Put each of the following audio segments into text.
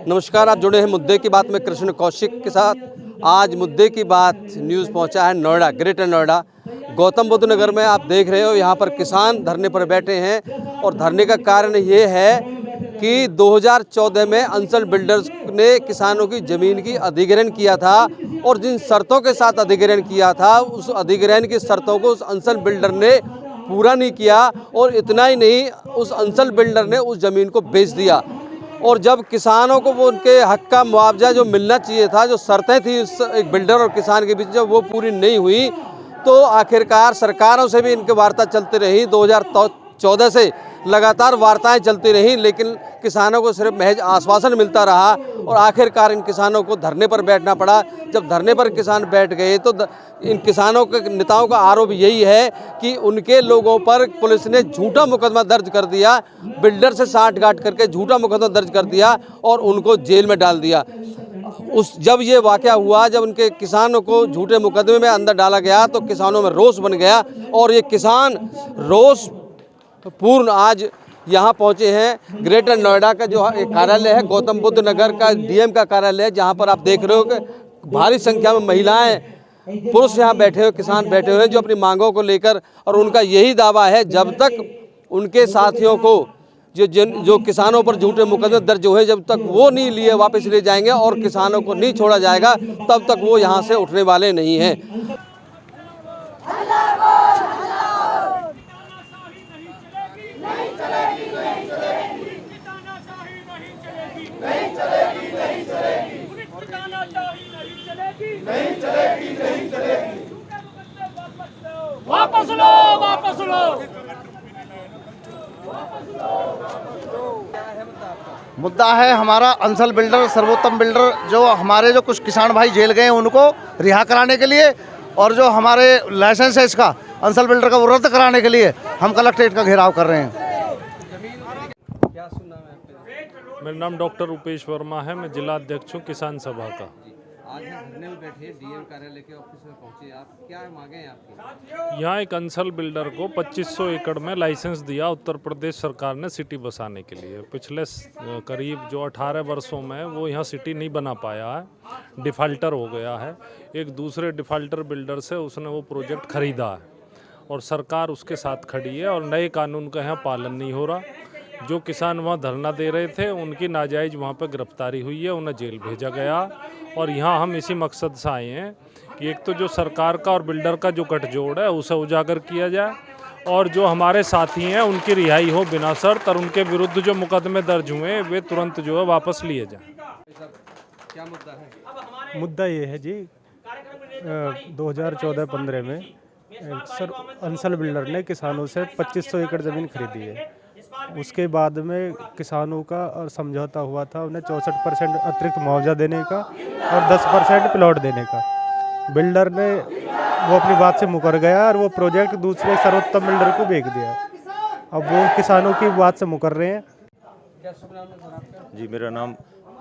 नमस्कार, आप जुड़े हैं मुद्दे की बात में कृष्ण कौशिक के साथ। आज मुद्दे की बात न्यूज़ पहुंचा है नोएडा, ग्रेटर नोएडा, गौतम बुद्ध नगर में। आप देख रहे हो यहाँ पर किसान धरने पर बैठे हैं और धरने का कारण ये है कि 2014 में अंसल बिल्डर्स ने किसानों की ज़मीन की अधिग्रहण किया था और जिन शर्तों के साथ अधिग्रहण किया था उस अधिग्रहण की शर्तों को उस अंसल बिल्डर ने पूरा नहीं किया और इतना ही नहीं, उस अंसल बिल्डर ने उस ज़मीन को बेच दिया। और जब किसानों को वो उनके हक का मुआवजा जो मिलना चाहिए था, जो शर्तें थी उस एक बिल्डर और किसान के बीच, जब वो पूरी नहीं हुई तो आखिरकार सरकारों से भी इनकी वार्ता चलती रही। 2014 से लगातार वार्ताएं चलती रहीं, लेकिन किसानों को सिर्फ महज आश्वासन मिलता रहा और आखिरकार इन किसानों को धरने पर बैठना पड़ा। जब धरने पर किसान बैठ गए तो इन किसानों के नेताओं का आरोप यही है कि उनके लोगों पर पुलिस ने झूठा मुकदमा दर्ज कर दिया, बिल्डर से साठगांठ करके झूठा मुकदमा दर्ज कर दिया और उनको जेल में डाल दिया। जब ये वाक़या हुआ, जब उनके किसानों को झूठे मुकदमे में अंदर डाला गया तो किसानों में रोष बन गया और ये किसान रोष पूर्ण आज यहाँ पहुँचे हैं। ग्रेटर नोएडा का जो कार्यालय है, गौतम बुद्ध नगर का डीएम का कार्यालय है, जहाँ पर आप देख रहे हो कि भारी संख्या में महिलाएं, पुरुष यहाँ बैठे हुए, किसान बैठे हुए जो अपनी मांगों को लेकर, और उनका यही दावा है जब तक उनके साथियों को जो किसानों पर झूठे मुकदमे दर्ज हुए, जब तक वो नहीं लिए वापस ले जाएंगे और किसानों को नहीं छोड़ा जाएगा, तब तक वो यहाँ से उठने वाले नहीं हैं। वापस लो, वापस लो। मुद्दा है हमारा अंसल बिल्डर, सर्वोत्तम बिल्डर, जो हमारे जो कुछ किसान भाई जेल गए हैं उनको रिहा कराने के लिए, और जो हमारे लाइसेंस है इसका अंसल बिल्डर का वो रद्द कराने के लिए हम कलेक्ट्रेट का घेराव कर रहे हैं। मेरा नाम डॉक्टर रूपेश वर्मा है, मैं जिला अध्यक्ष हूँ किसान सभा का। आज धरने में बैठे डीएम कार्यालय के ऑफिस में पहुंचे, आप क्या मांगे हैं आपकी? यहाँ एक अंसल बिल्डर को 2500 एकड़ में लाइसेंस दिया उत्तर प्रदेश सरकार ने सिटी बसाने के लिए। पिछले करीब जो 18 वर्षों में वो यहाँ सिटी नहीं बना पाया है, डिफ़ाल्टर हो गया है। एक दूसरे डिफ़ाल्टर बिल्डर से उसने वो प्रोजेक्ट खरीदा है और सरकार उसके साथ खड़ी है और नए कानून का यहाँ पालन नहीं हो रहा। जो किसान वहाँ धरना दे रहे थे उनकी नाजायज़ वहाँ पर गिरफ्तारी हुई है, उन्हें जेल भेजा गया और यहाँ हम इसी मकसद से आए हैं कि एक तो जो सरकार का और बिल्डर का जो गठजोड़ है उसे उजागर किया जाए और जो हमारे साथी हैं उनकी रिहाई हो बिना शर्त और उनके विरुद्ध जो मुकदमे दर्ज हुए वे तुरंत जो है वापस लिए जाएँ। क्या मुद्दा है? मुद्दा ये है जी, 2014-15 में अंसल बिल्डर ने किसानों से 2500 एकड़ ज़मीन खरीदी है। उसके बाद में किसानों का और समझौता हुआ था उन्हें 64% अतिरिक्त मुआवजा देने का और 10% प्लॉट देने का। बिल्डर ने वो अपनी बात से मुकर गया और वो प्रोजेक्ट दूसरे सर्वोत्तम बिल्डर को बेच दिया। अब वो किसानों की बात से मुकर रहे हैं। जी, मेरा नाम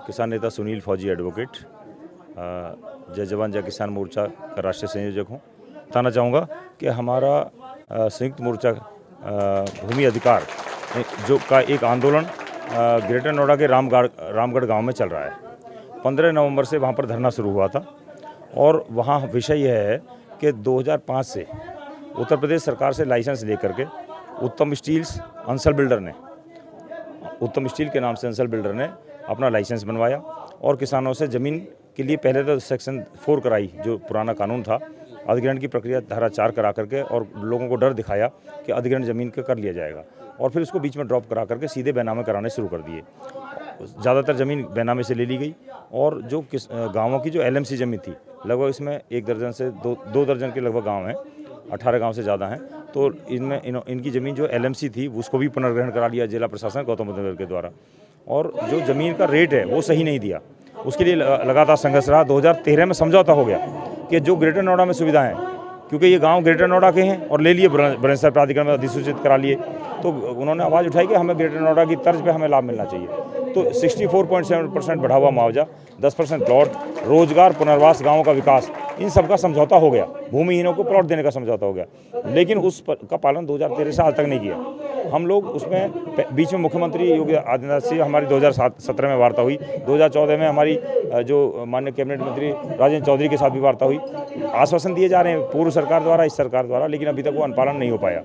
किसान नेता सुनील फौजी एडवोकेट, जय जवान जय किसान मोर्चा का राष्ट्रीय संयोजक हूँ। बताना चाहूँगा कि हमारा संयुक्त मोर्चा भूमि अधिकार जो का एक आंदोलन ग्रेटर नोएडा के रामगढ़ गांव में चल रहा है। 15 नवंबर से वहां पर धरना शुरू हुआ था और वहां विषय यह है कि 2005 से उत्तर प्रदेश सरकार से लाइसेंस लेकर के उत्तम स्टील के नाम से अंसल बिल्डर ने अपना लाइसेंस बनवाया और किसानों से ज़मीन के लिए पहले तो सेक्शन 4 कराई, जो पुराना कानून था, अधिग्रहण की प्रक्रिया धारा 4 करा करके और लोगों को डर दिखाया कि अधिग्रहण ज़मीन का कर लिया जाएगा और फिर उसको बीच में ड्रॉप करा करके सीधे बेनामे कराने शुरू कर दिए। ज़्यादातर ज़मीन बेनामे से ले ली गई और जो गाँवों की जो LMC ज़मीन थी, लगभग इसमें 1 दर्जन से 2 दर्जन के लगभग गाँव हैं, 18 गाँव से ज़्यादा हैं, तो इनमें इनकी ज़मीन जो LMC थी उसको भी पुनर्ग्रहण करा लिया जिला प्रशासन गौतम बुद्ध नगर के द्वारा। और जो ज़मीन का रेट है वो सही नहीं दिया, उसके लिए लगातार संघर्ष रहा। 2013 में समझौता हो गया कि जो ग्रेटर नोएडा में सुविधाएं, क्योंकि ये गांव ग्रेटर नोएडा के हैं और ले लिए बुलंदशहर प्राधिकरण में अधिसूचित करा लिए, तो उन्होंने आवाज़ उठाई कि हमें ग्रेटर नोएडा की तर्ज पे हमें लाभ मिलना चाहिए। तो 64.7% बढ़ा हुआ मुआवजा, 10% प्लॉट, रोजगार, पुनर्वास, गाँवों का विकास इन सब का समझौता हो गया, भूमिहीनों को प्लॉट देने का समझौता हो गया, लेकिन उस का पालन 2013 से आज तक नहीं किया। हम लोग उसमें बीच में मुख्यमंत्री योगी आदित्यनाथ से हमारी 2017 में वार्ता हुई, 2014 में हमारी जो माननीय कैबिनेट मंत्री राजेंद्र चौधरी के साथ भी वार्ता हुई। आश्वासन दिए जा रहे हैं पूर्व सरकार द्वारा, इस सरकार द्वारा, लेकिन अभी तक वो अनुपालन नहीं हो पाया।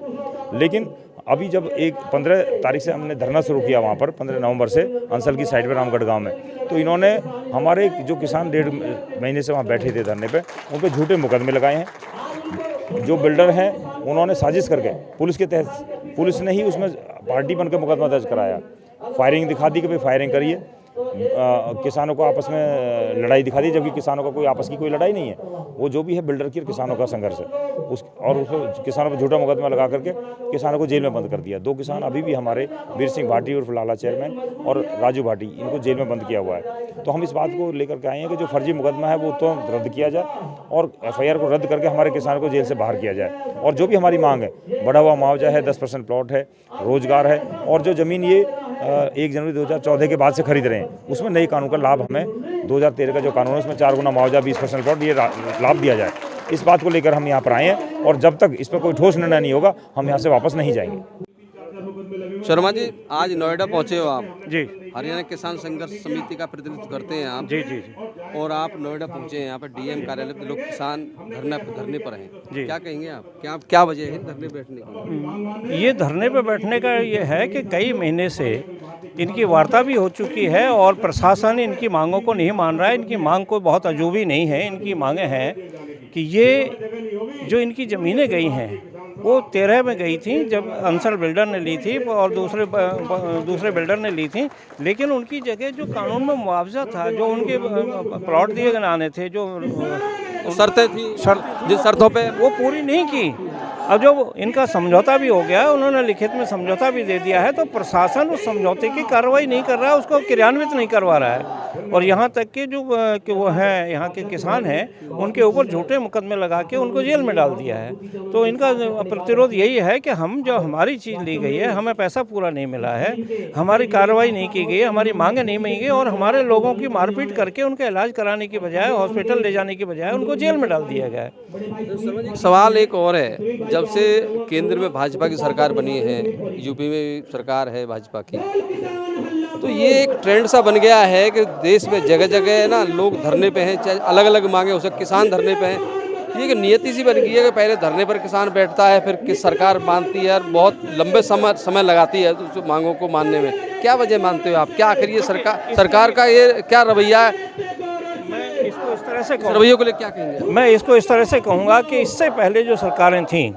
लेकिन अभी जब 15 तारीख से हमने धरना शुरू किया वहाँ पर, 15 नवंबर से अंसल की साइड पर रामगढ़ गांव में, तो इन्होंने हमारे जो किसान 1.5 महीने से वहाँ बैठे थे धरने पे, उन पर झूठे मुकदमे लगाए हैं। जो बिल्डर हैं उन्होंने साजिश करके पुलिस के तहत, पुलिस ने ही उसमें पार्टी बनकर मुकदमा दर्ज कराया, फायरिंग दिखा दी कि भाई फायरिंग करिए, किसानों को आपस में लड़ाई दिखा दी, जबकि किसानों का कोई आपस की कोई लड़ाई नहीं है। वो जो भी है बिल्डर की और किसानों का संघर्ष है, उसको किसानों पर झूठा मुकदमा लगा करके किसानों को जेल में बंद कर दिया। 2 किसान अभी भी हमारे वीर सिंह भाटी और लाला चेयरमैन और राजू भाटी, इनको जेल में बंद किया हुआ है। तो हम इस बात को लेकर के आए हैं कि जो फर्जी मुकदमा है वो तो रद्द किया जाए और FIR को रद्द करके हमारे किसानों को जेल से बाहर किया जाए। और जो भी हमारी मांग है, बढ़ा हुआ मुआवजा है, 10% प्लॉट है, रोजगार है, और जो ज़मीन ये 1 जनवरी 2014 के बाद से खरीद रहे हैं उसमें नई कानून का लाभ, हमें 2013 का जो कानून है उसमें 4 गुना मुआवजा, 20% प्लॉट, ये लाभ दिया जाए। इस बात को लेकर हम यहाँ पर आए हैं और जब तक इस पर कोई ठोस निर्णय नहीं होगा हम यहाँ से वापस नहीं जाएंगे। शर्मा जी, आज नोएडा पहुंचे हो आप जी हरियाणा किसान संघर्ष समिति का प्रतिनिधित्व करते हैं आप जी जी जी और आप नोएडा पहुंचे हैं, यहाँ पर DM कार्यालय पे लोग किसान धरने पर हैं, जी। क्या कहेंगे आप, क्या वजह है धरने बैठने की? ये धरने पे बैठने का ये है कि कई महीने से इनकी वार्ता भी हो चुकी है और प्रशासन इनकी मांगों को नहीं मान रहा है। इनकी मांग कोई बहुत अजूबी नहीं है। इनकी मांगें हैं कि ये जो इनकी ज़मीनें गई हैं वो 13 में गई थी जब अंसल बिल्डर ने ली थी और दूसरे बिल्डर ने ली थी, लेकिन उनकी जगह जो कानून में मुआवजा था, जो उनके प्लॉट दिए जाने थे, जो शर्तें थी, जिन शर्तों पे वो पूरी नहीं की। अब जो इनका समझौता भी हो गया, उन्होंने लिखित में समझौता भी दे दिया है, तो प्रशासन उस समझौते की कार्रवाई नहीं कर रहा है, उसको क्रियान्वित नहीं करवा रहा है। और यहाँ तक कि जो कि वो हैं यहाँ के किसान हैं उनके ऊपर झूठे मुकदमे लगा के उनको जेल में डाल दिया है। तो इनका प्रतिरोध यही है कि हम जो हमारी चीज़ ली गई है, हमें पैसा पूरा नहीं मिला है, हमारी कार्रवाई नहीं की गई है, हमारी मांगें नहीं मिली गई और हमारे लोगों की मारपीट करके उनका इलाज कराने की बजाय, हॉस्पिटल ले जाने की बजाय उनको जेल में डाल दिया गया है। सवाल एक और है, जब से केंद्र में भाजपा की सरकार बनी है, यूपी में भी सरकार है भाजपा की, तो ये एक ट्रेंड सा बन गया है कि देश में जगह जगह ना लोग धरने पे हैं, चाहे अलग अलग मांगे हो सकते, किसान धरने पे हैं। ये एक नियति सी बन गई है कि पहले धरने पर किसान बैठता है, फिर किस सरकार मानती है और बहुत लंबे समय लगाती है उस मांगों को मानने में। क्या वजह मानते हो आप, क्या आखिर ये सरकार का ये क्या रवैया है? मैं इसको इस तरह से रवैये को लेकर क्या कहेंगे? मैं इसको इस तरह से कहूँगा कि इससे पहले जो सरकारें थीं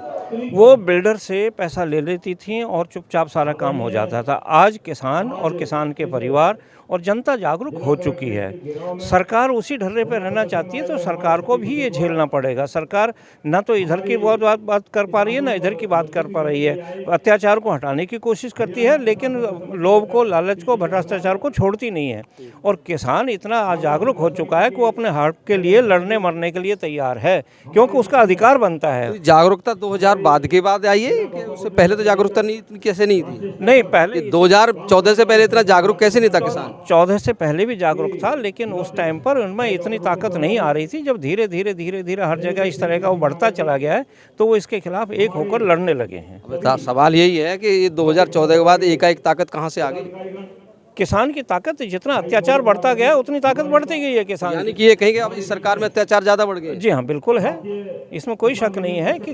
वो बिल्डर से पैसा ले लेती थीं और चुपचाप सारा काम हो जाता था। आज किसान और किसान के परिवार और जनता जागरूक हो चुकी है। सरकार उसी ढर्रे पर रहना चाहती है तो सरकार को भी ये झेलना पड़ेगा। सरकार ना तो इधर की बहुत बात कर पा रही है, ना इधर की बात कर पा रही है। अत्याचार को हटाने की कोशिश करती है, लेकिन लोभ को, लालच को, भ्रष्टाचार को छोड़ती नहीं है। और किसान इतना आज जागरूक हो चुका है कि वो अपने हक के लिए लड़ने मरने के लिए तैयार है, क्योंकि उसका अधिकार बनता है। जागरूकता 2000 बाद के बाद आई है कि उससे पहले तो जागरूकता नहीं, कैसे नहीं थी? नहीं, पहले 2014 से पहले इतना जागरूक कैसे नहीं था किसान? 14 से पहले भी जागरूक था, लेकिन उस टाइम पर उनमें इतनी ताकत नहीं आ रही थी। जब धीरे धीरे हर जगह इस तरह का वो बढ़ता चला गया है तो वो इसके खिलाफ एक होकर लड़ने लगे हैं। अब सवाल यही है कि ये 2014 के बाद एकाएक ताकत कहाँ से आ गई? किसान की ताकत, जितना अत्याचार बढ़ता गया उतनी ताकत बढ़ती गई है किसान। यानी कि ये कहेंगे अब इस सरकार में अत्याचार ज़्यादा बढ़ गए? जी हाँ, बिल्कुल है। इसमें कोई शक नहीं है कि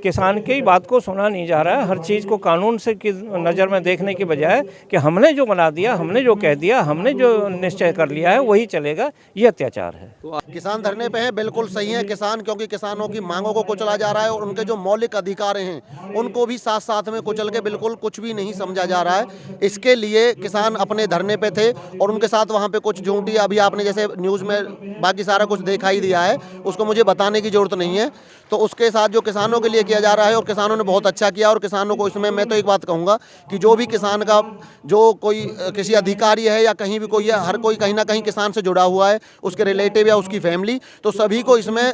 किसान की बात को सुना नहीं जा रहा है। हर चीज़ को कानून से की नज़र में देखने की बजाय कि हमने जो बना दिया, हमने जो कह दिया, हमने जो निश्चय कर लिया है वही चलेगा, ये अत्याचार है। किसान धरने पे हैं, बिल्कुल सही है किसान, क्योंकि किसानों की मांगों को कुचला जा रहा है और उनके जो मौलिक अधिकार हैं उनको भी साथ साथ में कुचल के बिल्कुल कुछ भी नहीं समझा जा रहा है। इसके लिए किसान अपने धरने पे थे और उनके साथ वहाँ पे कुछ झूठी, अभी आपने जैसे न्यूज़ में बाकी सारा कुछ देखा ही दिया है, उसको मुझे बताने की जरूरत नहीं है। तो उसके साथ जो किसानों के लिए किया जा रहा है और किसानों ने बहुत अच्छा किया। और किसानों को इसमें मैं तो एक बात कहूँगा कि जो भी किसान का जो कोई किसी अधिकारी है या कहीं भी कोई है, हर कोई कहीं ना कहीं किसान से जुड़ा हुआ है, उसके रिलेटिव या उसकी फैमिली, तो सभी को इसमें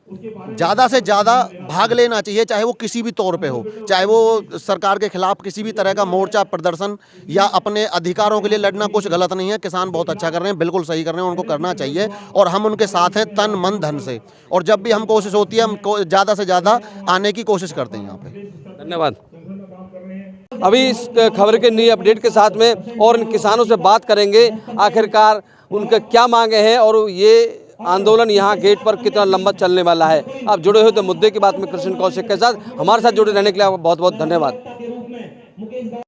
ज़्यादा से ज़्यादा भाग लेना चाहिए, चाहे वो किसी भी तौर पे हो, चाहे वो सरकार के खिलाफ किसी भी तरह का मोर्चा प्रदर्शन या अपने अधिकारों के लिए लड़ना कुछ गलत नहीं है। किसान बहुत अच्छा कर रहे हैं, बिल्कुल सही कर रहे हैं, उनको करना चाहिए और हम उनके साथ हैं तन मन धन से। और जब भी हम कोशिश होती है हम ज़्यादा से ज़्यादा आने की कोशिश करते हैं यहाँ पे। धन्यवाद। अभी इस खबर के नई अपडेट के साथ में और इन किसानों से बात करेंगे, आखिरकार उनके क्या मांगे हैं और ये आंदोलन यहाँ गेट पर कितना लंबा चलने वाला है। आप जुड़े हुए थे मुद्दे की बात में कृष्ण कौशिक के साथ। हमारे साथ जुड़े रहने के लिए आपका बहुत बहुत धन्यवाद।